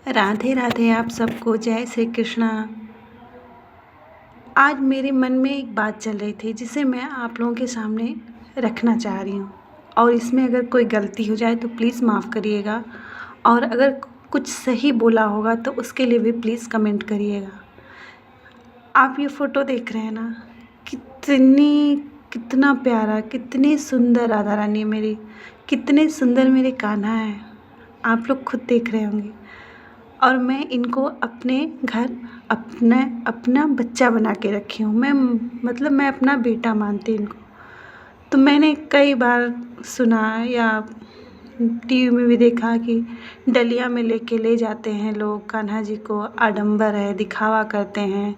राधे राधे आप सबको, जय श्री कृष्णा। आज मेरे मन में एक बात चल रही थी जिसे मैं आप लोगों के सामने रखना चाह रही हूँ। और इसमें अगर कोई गलती हो जाए तो प्लीज़ माफ़ करिएगा, और अगर कुछ सही बोला होगा तो उसके लिए भी प्लीज़ कमेंट करिएगा। आप ये फ़ोटो देख रहे हैं ना, कितना प्यारा, कितनी सुंदर राधा रानी है मेरी, कितने सुंदर मेरे कान्हा है। आप लोग खुद देख रहे होंगे। और मैं इनको अपने घर अपना बच्चा बना के रखी हूँ। मैं अपना बेटा मानती हूँ इनको। तो मैंने कई बार सुना या टीवी में भी देखा कि डलिया में लेके ले जाते हैं लोग कान्हा जी को, आडंबर है, दिखावा करते हैं,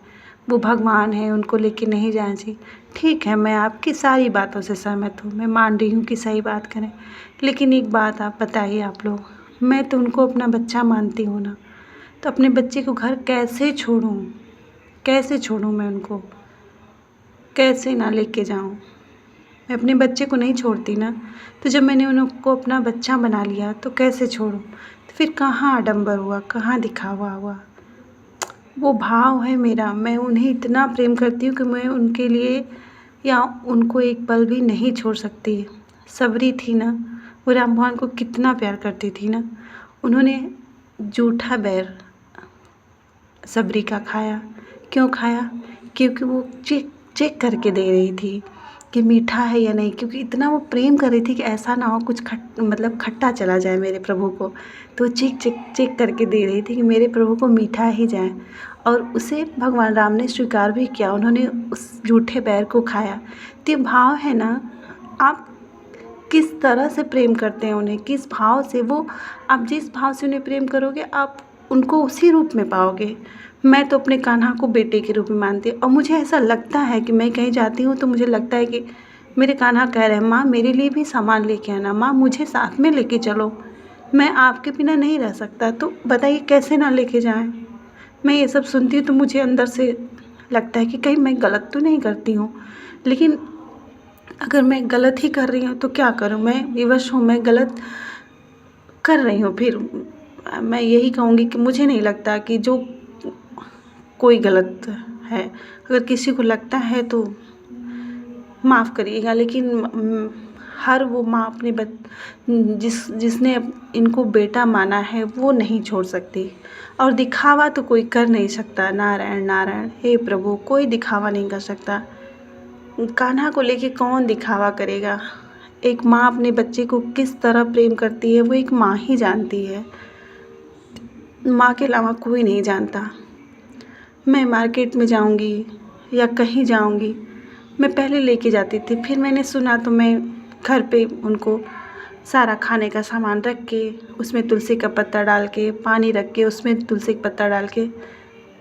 वो भगवान है, उनको लेके नहीं जाना चाहिए। ठीक है, मैं आपकी सारी बातों से सहमत हूँ, मैं मान रही हूँ कि सही बात करें। लेकिन एक बात आप बताइए आप लोग, मैं तो उनको अपना बच्चा मानती हूँ ना, तो अपने बच्चे को घर कैसे छोड़ूं? कैसे छोड़ूं मैं उनको? कैसे ना लेके जाऊं? मैं अपने बच्चे को नहीं छोड़ती ना। तो जब मैंने उनको अपना बच्चा बना लिया तो कैसे छोड़ूं? तो फिर कहाँ आडंबर हुआ, कहाँ दिखावा हुआ? वो भाव है मेरा, मैं उन्हें इतना प्रेम करती हूँ कि मैं उनके लिए या उनको एक पल भी नहीं छोड़ सकती। सबरी थी ना, वो राम भगवान को कितना प्यार करती थी ना। उन्होंने जूठा बैर सबरी का खाया। क्यों खाया? क्योंकि वो चेक चेक करके दे रही थी कि मीठा है या नहीं, क्योंकि इतना वो प्रेम कर रही थी कि ऐसा ना हो कुछ खट्टा चला जाए मेरे प्रभु को। तो वो चेक चेक चेक करके दे रही थी कि मेरे प्रभु को मीठा ही जाए। और उसे भगवान राम ने स्वीकार भी किया, उन्होंने उस जूठे बैर को खाया। तो ये भाव है ना, आप किस तरह से प्रेम करते हैं उन्हें, किस भाव से, वो आप जिस भाव से उन्हें प्रेम करोगे आप उनको उसी रूप में पाओगे। मैं तो अपने कान्हा को बेटे के रूप में मानती हूँ, और मुझे ऐसा लगता है कि मैं कहीं जाती हूँ तो मुझे लगता है कि मेरे कान्हा कह रहे हैं, माँ मेरे लिए भी सामान लेके आना, माँ मुझे साथ में लेके चलो, मैं आपके बिना नहीं रह सकता। तो बताइए कैसे ना लेके जाएं? मैं ये सब सुनती हूँ तो मुझे अंदर से लगता है कि कहीं मैं गलत तो नहीं करती हूँ। लेकिन अगर मैं गलत ही कर रही हूँ तो क्या करूँ? मैं विवश हूँ, मैं गलत कर रही हूँ। फिर मैं यही कहूँगी कि मुझे नहीं लगता कि जो कोई गलत है। अगर किसी को लगता है तो माफ़ करिएगा, लेकिन हर वो माँ अपने जिसने इनको बेटा माना है वो नहीं छोड़ सकती। और दिखावा तो कोई कर नहीं सकता। नारायण नारायण, हे प्रभु, कोई दिखावा नहीं कर सकता। कान्हा को लेके कौन दिखावा करेगा? एक माँ अपने बच्चे को किस तरह प्रेम करती है वो एक माँ ही जानती है। माँ के अलावा कोई नहीं जानता। मैं मार्केट में जाऊंगी या कहीं जाऊंगी, मैं पहले लेके जाती थी, फिर मैंने सुना तो मैं घर पे उनको सारा खाने का सामान रख के, उसमें तुलसी का पत्ता डाल के, पानी रख के, उसमें तुलसी का पत्ता डाल के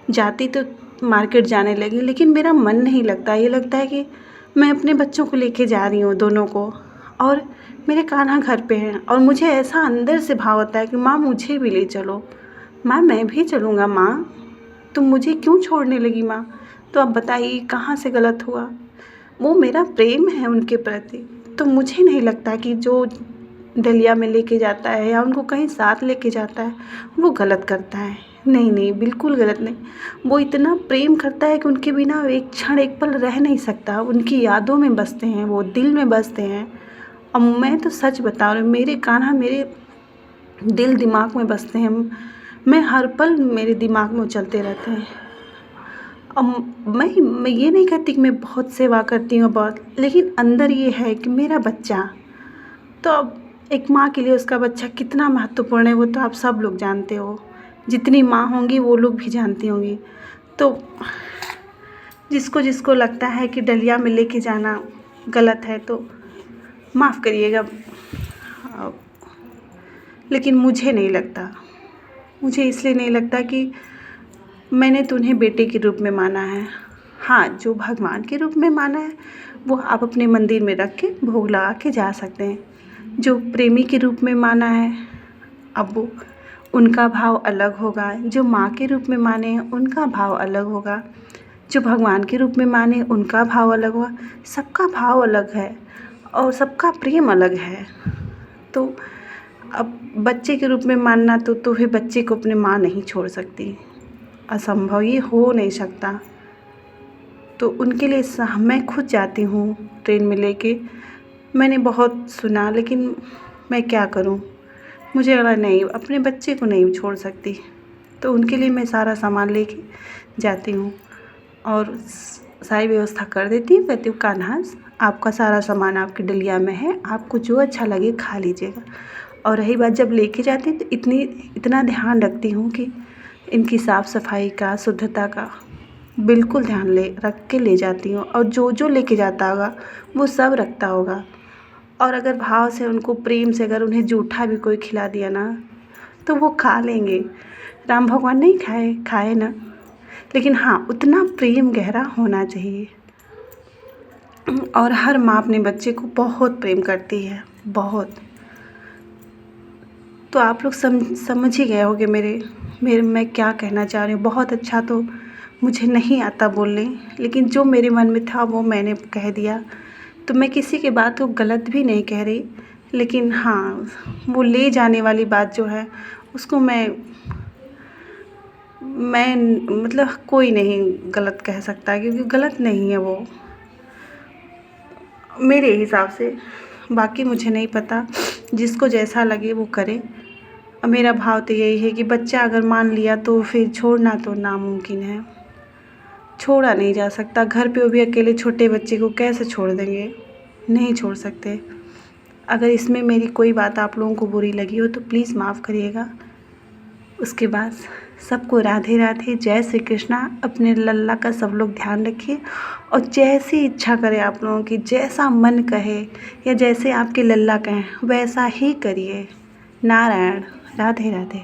जाती तो मार्केट जाने लगी। लेकिन मेरा मन नहीं लगता, ये लगता है कि मैं अपने बच्चों को लेके जा रही हूँ, दोनों को, और मेरे कान्हा घर पे हैं। और मुझे ऐसा अंदर से भाव होता है कि माँ मुझे भी ले चलो, माँ मैं भी चलूँगा, माँ तुम मुझे क्यों छोड़ने लगी माँ? तो अब बताइए कहाँ से गलत हुआ? वो मेरा प्रेम है उनके प्रति। तो मुझे नहीं लगता कि जो डलिया में लेके जाता है या उनको कहीं साथ लेके जाता है वो गलत करता है। नहीं नहीं, बिल्कुल गलत नहीं। वो इतना प्रेम करता है कि उनके बिना एक क्षण एक पल रह नहीं सकता, उनकी यादों में बसते हैं, वो दिल में बसते हैं। और मैं तो सच बता रही हूँ, मेरे कान्हा मेरे दिल दिमाग में बसते हैं। मैं हर पल मेरे दिमाग में चलते रहते हैं। अब मैं ये नहीं कहती कि मैं बहुत सेवा करती हूँ बहुत, लेकिन अंदर ये है कि मेरा बच्चा, तो अब एक माँ के लिए उसका बच्चा कितना महत्वपूर्ण है वो तो आप सब लोग जानते हो। जितनी माँ होंगी वो लोग भी जानती होंगी। तो जिसको जिसको लगता है कि डलिया में लेके जाना गलत है तो माफ़ करिएगा, लेकिन मुझे नहीं लगता। मुझे इसलिए नहीं लगता कि मैंने तो उन्हें बेटे के रूप में माना है। हाँ, जो भगवान के रूप में माना है वो आप अपने मंदिर में रख के भोग लगा के जा सकते हैं। जो प्रेमी के रूप में माना है, अब वो उनका भाव अलग होगा। जो माँ के रूप में माने हैं उनका भाव अलग होगा। जो भगवान के रूप में माने उनका भाव अलग होगा। सबका भाव अलग है और सबका प्रेम अलग है। तो अब बच्चे के रूप में मानना तो फिर बच्चे को अपनी माँ नहीं छोड़ सकती, असंभव, ये हो नहीं सकता। तो उनके लिए मैं खुद जाती हूँ ट्रेन में लेके। मैंने बहुत सुना, लेकिन मैं क्या करूँ, मुझे लगा नहीं, अपने बच्चे को नहीं छोड़ सकती, तो उनके लिए मैं सारा सामान लेके जाती हूँ और सारी व्यवस्था कर देती हूँ। कहती हूँ कान्हा, आपका सारा सामान आपकी डलिया में है, आपको जो अच्छा लगे खा लीजिएगा। और रही बात जब लेके जाती तो इतना ध्यान रखती हूँ कि इनकी साफ़ सफाई का, शुद्धता का बिल्कुल ध्यान रख के ले जाती हूँ। और जो लेके जाता होगा वो सब रखता होगा। और अगर भाव से, उनको प्रेम से अगर उन्हें जूठा भी कोई खिला दिया ना तो वो खा लेंगे। राम भगवान नहीं खाए ना, लेकिन हाँ, उतना प्रेम गहरा होना चाहिए। और हर माँ अपने बच्चे को बहुत प्रेम करती है, बहुत। तो आप लोग समझ ही गए होंगे मेरे मैं क्या कहना चाह रही हूँ। बहुत अच्छा तो मुझे नहीं आता बोलने, लेकिन जो मेरे मन में था वो मैंने कह दिया। तो मैं किसी की बात को गलत भी नहीं कह रही, लेकिन हाँ, वो ले जाने वाली बात जो है उसको मैं मतलब कोई नहीं गलत कह सकता, क्योंकि गलत नहीं है वो मेरे हिसाब से। बाकी मुझे नहीं पता, जिसको जैसा लगे वो करे। और मेरा भाव तो यही है कि बच्चा अगर मान लिया तो फिर छोड़ना तो नामुमकिन है, छोड़ा नहीं जा सकता। घर पे वो भी अकेले छोटे बच्चे को कैसे छोड़ देंगे, नहीं छोड़ सकते। अगर इसमें मेरी कोई बात आप लोगों को बुरी लगी हो तो प्लीज़ माफ़ करिएगा। उसके बाद सबको राधे राधे, जय श्री कृष्णा। अपने लल्ला का सब लोग ध्यान रखिए और जैसी इच्छा करे आप लोगों की, जैसा मन कहे या जैसे आपके लल्ला कहें वैसा ही करिए। नारायण, राधे राधे।